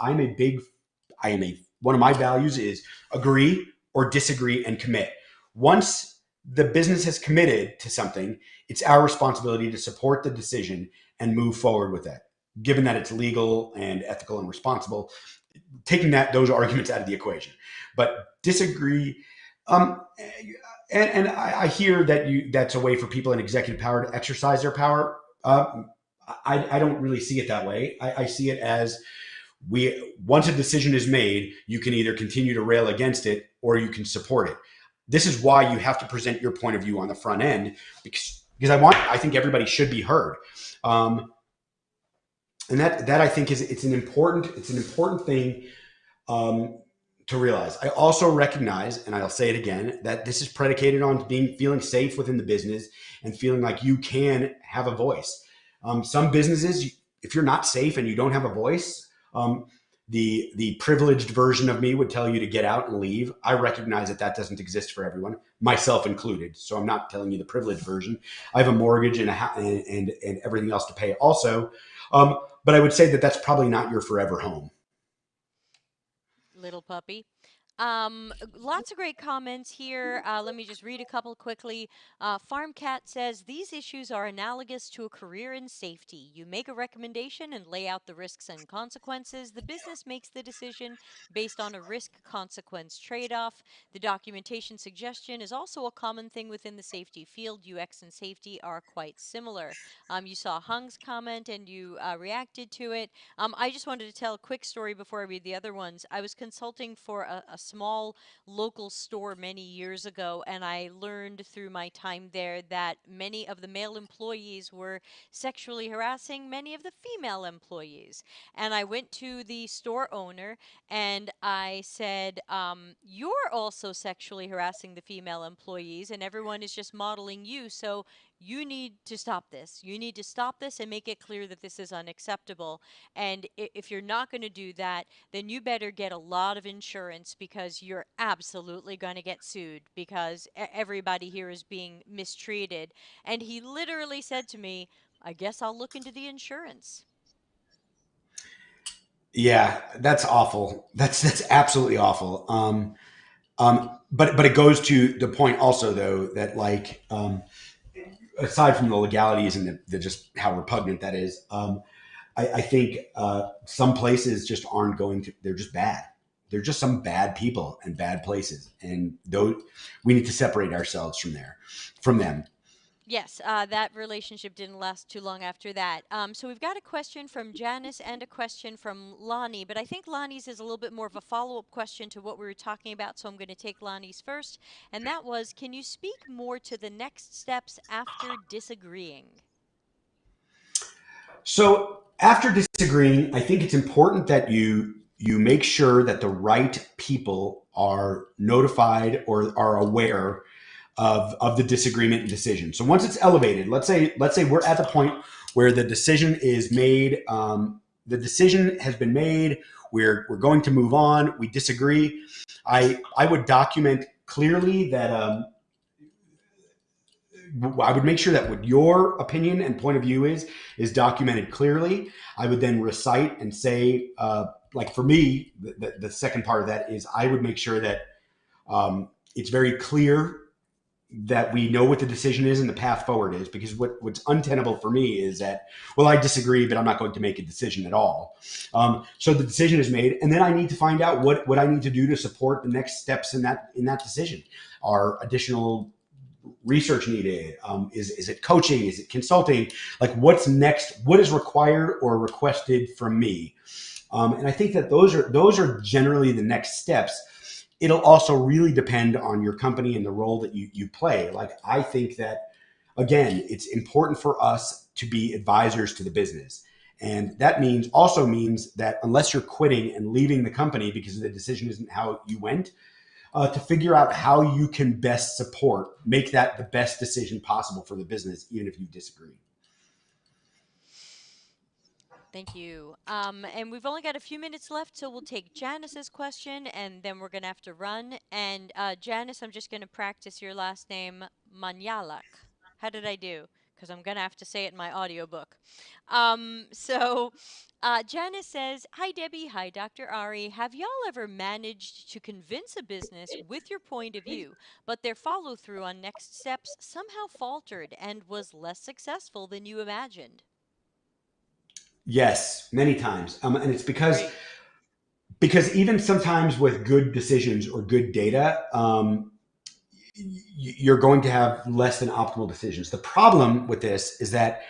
one of my values is agree or disagree and commit. Once the business has committed to something, it's our responsibility to support the decision and move forward with that, given that it's legal and ethical and responsible, taking those arguments out of the equation. But disagree, and I hear that's a way for people in executive power to exercise their power. I don't really see it that way. I see it as once a decision is made, you can either continue to rail against it or you can support it. This is why you have to present your point of view on the front end because I think everybody should be heard. And that I think is it's an important thing um, to realize. I also recognize, and I'll say it again, that this is predicated on feeling safe within the business and feeling like you can have a voice. Some businesses, if you're not safe and you don't have a voice, the privileged version of me would tell you to get out and leave. I recognize that that doesn't exist for everyone, myself included. So I'm not telling you the privileged version. I have a mortgage and and everything else to pay also. But I would say that that's probably not your forever home. Little puppy. Lots of great comments here. Let me just read a couple quickly. Farm Cat says these issues are analogous to a career in safety. You make a recommendation and lay out the risks and consequences. The business makes the decision based on a risk consequence trade off. The documentation suggestion is also a common thing within the safety field. UX and safety are quite similar. You saw Hung's comment and you reacted to it. I just wanted to tell a quick story before I read the other ones. I was consulting for a small local store many years ago, and I learned through my time there that many of the male employees were sexually harassing many of the female employees. And I went to the store owner and I said, "You're also sexually harassing the female employees, and everyone is just modeling you. So you need to stop this. You need to stop this and make it clear that this is unacceptable. And if you're not going to do that, then you better get a lot of insurance because you're absolutely going to get sued because everybody here is being mistreated." And he literally said to me, "I guess I'll look into the insurance." Yeah, that's awful. That's absolutely awful. But it goes to the point also though that like aside from the legalities and the just how repugnant that is, I think some places just aren't going to. They're just bad. They're just some bad people and bad places, and those we need to separate ourselves from them. Yes, that relationship didn't last too long after that. So we've got a question from Janice and a question from Lonnie, but I think Lonnie's is a little bit more of a follow-up question to what we were talking about, so I'm going to take Lonnie's first. And that was, can you speak more to the next steps after disagreeing? So after disagreeing, I think it's important that you make sure that the right people are notified or are aware of the disagreement and decision. So once it's elevated, let's say we're at the point where the decision is made. The decision has been made. We're going to move on. We disagree. I would document clearly that I would make sure that what your opinion and point of view is documented clearly. I would then recite and say, like for me, the second part of that is I would make sure that it's very clear that we know what the decision is and the path forward is. Because what's untenable for me is that, well, I disagree, but I'm not going to make a decision at all. So the decision is made, and then I need to find out what I need to do to support the next steps in that decision. Are additional research needed? Is it coaching? Is it consulting? Like what's next? What is required or requested from me? And I think that those are generally the next steps. It'll also really depend on your company and the role that you play. Like I think that again, it's important for us to be advisors to the business. And that means that unless you're quitting and leaving the company because the decision isn't how you went, to figure out how you can best support, make that the best decision possible for the business, even if you disagree. Thank you. And we've only got a few minutes left, so we'll take Janice's question and then we're going to have to run. And Janice, I'm just going to practice your last name, Manyalak. How did I do? Because I'm going to have to say it in my audiobook. Janice says, "Hi, Debbie. Hi, Dr. Ari. Have y'all ever managed to convince a business with your point of view, but their follow through on next steps somehow faltered and was less successful than you imagined?" Yes, many times, and it's Great. because even sometimes with good decisions or good data, you're going to have less than optimal decisions. The problem with this is that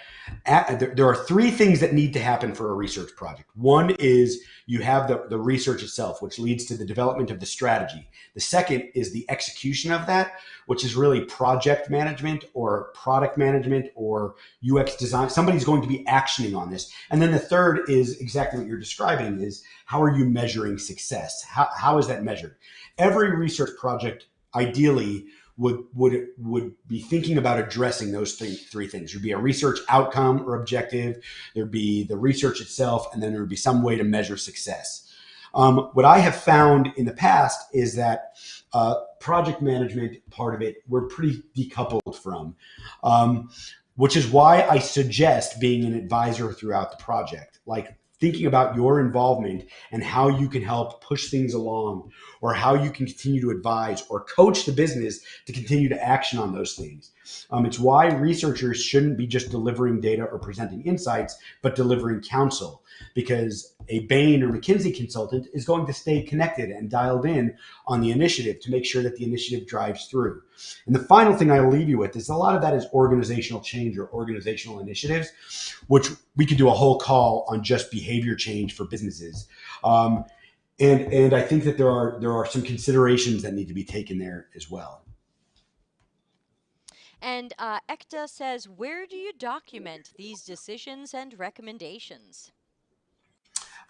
there are three things that need to happen for a research project. One is you have the research itself, which leads to the development of the strategy. The second is the execution of that, which is really project management or product management or UX design. Somebody's going to be actioning on this. And then the third is exactly what you're describing, is how are you measuring success? How is that measured? Every research project ideally would be thinking about addressing those three things. There'd be a research outcome or objective, there'd be the research itself, and then there would be some way to measure success. What I have found in the past is that project management part of it we're pretty decoupled from, which is why I suggest being an advisor throughout the project, like thinking about your involvement and how you can help push things along, or how you can continue to advise or coach the business to continue to action on those things. It's why researchers shouldn't be just delivering data or presenting insights, but delivering counsel, because a Bain or McKinsey consultant is going to stay connected and dialed in on the initiative to make sure that the initiative drives through. And the final thing I'll leave you with is a lot of that is organizational change or organizational initiatives, which we could do a whole call on just behavior change for businesses. And I think that there are some considerations that need to be taken there as well. And Ekta says, where do you document these decisions and recommendations?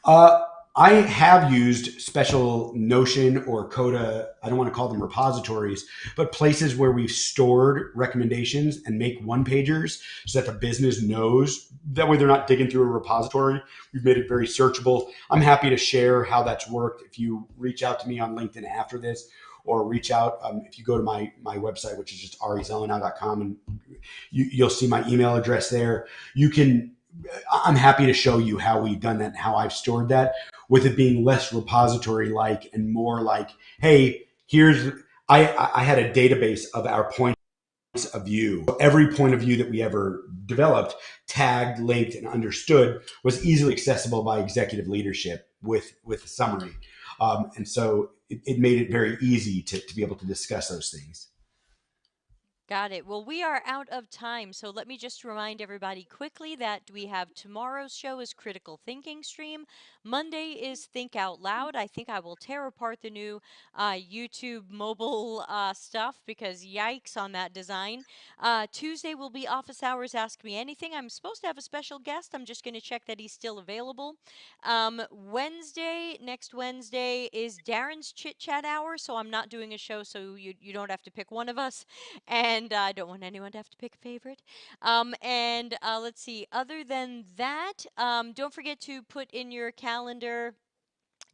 Uh, I have used special Notion or Coda, I don't want to call them repositories, but places where we've stored recommendations and make one pagers so that the business knows. That way they're not digging through a repository. We've made it very searchable. I'm happy to share how that's worked. If you reach out to me on LinkedIn after this, or reach out, if you go to my website, which is just arizelmanow.com, and you'll see my email address there. I'm happy to show you how we've done that and how I've stored that, with it being less repository like and more like, hey, I had a database of our points of view. Every point of view that we ever developed, tagged, linked, and understood, was easily accessible by executive leadership with a summary. And so it made it very easy to be able to discuss those things. Got it. Well, we are out of time, so let me just remind everybody quickly that we have tomorrow's show is Critical Thinking Stream. Monday is Think Out Loud. I think I will tear apart the new YouTube mobile stuff, because yikes on that design. Tuesday will be Office Hours Ask Me Anything. I'm supposed to have a special guest. I'm just going to check that he's still available. Next Wednesday is Darren's Chit Chat Hour, so I'm not doing a show, so you don't have to pick one of us. And I don't want anyone to have to pick a favorite. Let's see. Other than that, don't forget to put in your calendar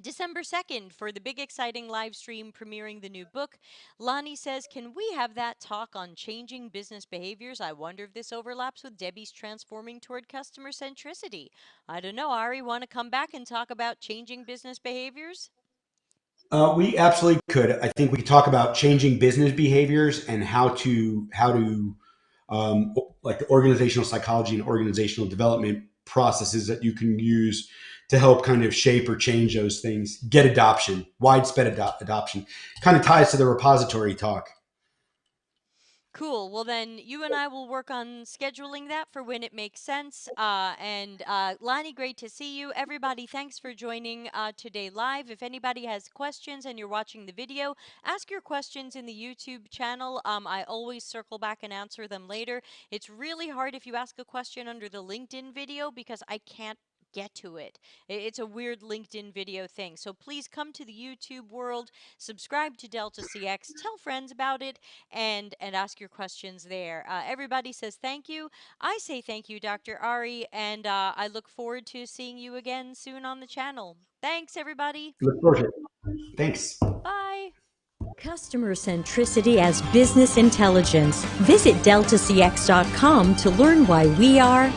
December 2nd for the big exciting live stream premiering the new book. Lonnie says, can we have that talk on changing business behaviors? I wonder if this overlaps with Debbie's transforming toward customer centricity. I don't know. Ari, want to come back and talk about changing business behaviors? We absolutely could. I think we could talk about changing business behaviors and like the organizational psychology and organizational development processes that you can use to help kind of shape or change those things, get adoption, widespread adoption. Kind of ties to the repository talk. Cool. Well, then you and I will work on scheduling that for when it makes sense. Lonnie, great to see you. Everybody, thanks for joining today live. If anybody has questions and you're watching the video, ask your questions in the YouTube channel. I always circle back and answer them later. It's really hard if you ask a question under the LinkedIn video, because I can't get to it. It's a weird LinkedIn video thing. So please come to the YouTube world, subscribe to Delta CX, tell friends about it, and ask your questions there. Everybody says thank you. I say thank you, Dr. Ari, and I look forward to seeing you again soon on the channel. Thanks, everybody. Look forward to it. Thanks. Bye. Customer centricity as business intelligence. Visit deltacx.com to learn why we are